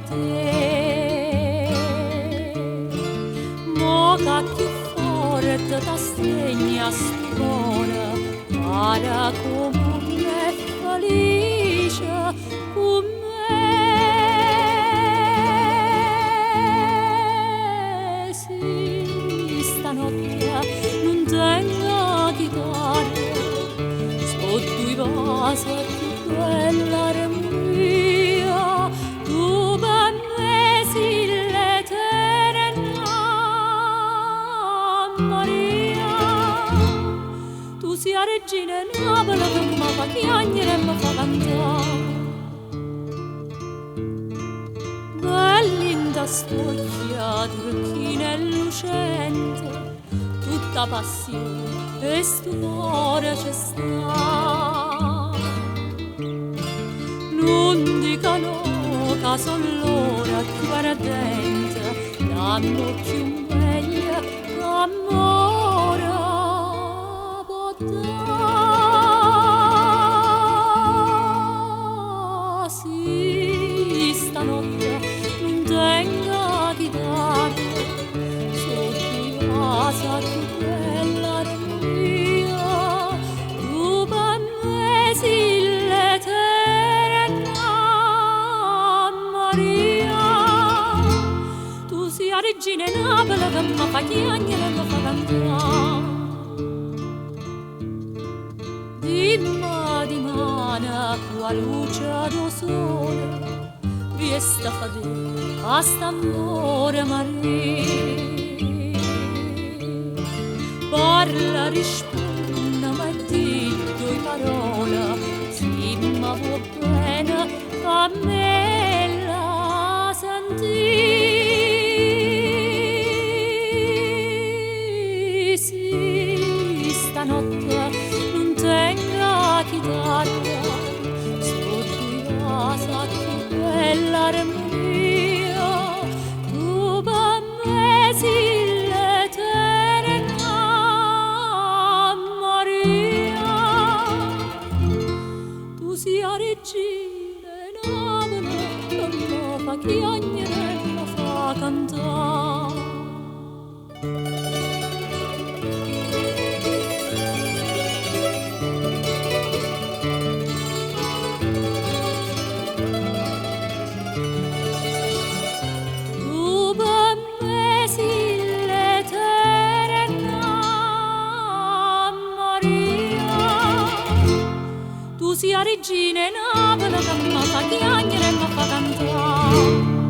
te. Moca più forte ta stegna stona, para come felice con me. Sì, stanotte non tengo chitarra, sotto i vasi più bella armonia, tu per me sei l'eterna Maria. Tu sia regina Napoli che mi fa piangere e mi fa cantare. Bellinda spocchia, turchina e lucente, tutta passione e stupore c'è sta. Non dicano che son l'ora più ardente, l'anno più meglio l'amore può dare. Sì, stanotte non tengo chitarra, sotto i vasi più bella armonia, tu per me sei l'eterna Maria. Tu sia regina Napoli che mi fa chiagnere e mi fa cantare. Dimmi di mano qua luce do sole, riesta fade a st'amore Maria. Parla, risponda, ma di due parole, sì, ma può bene a me la sentì. Sì, stanotte non tengo chitarra, sotto i vasi più bella armonia, tu per me sei l'eterna Maria. Tu sia regina Napoli che mi fa chiagnere e mi fa cantare. Tu sia regina Napoli che mi fa chiagnere e mi fa cantare.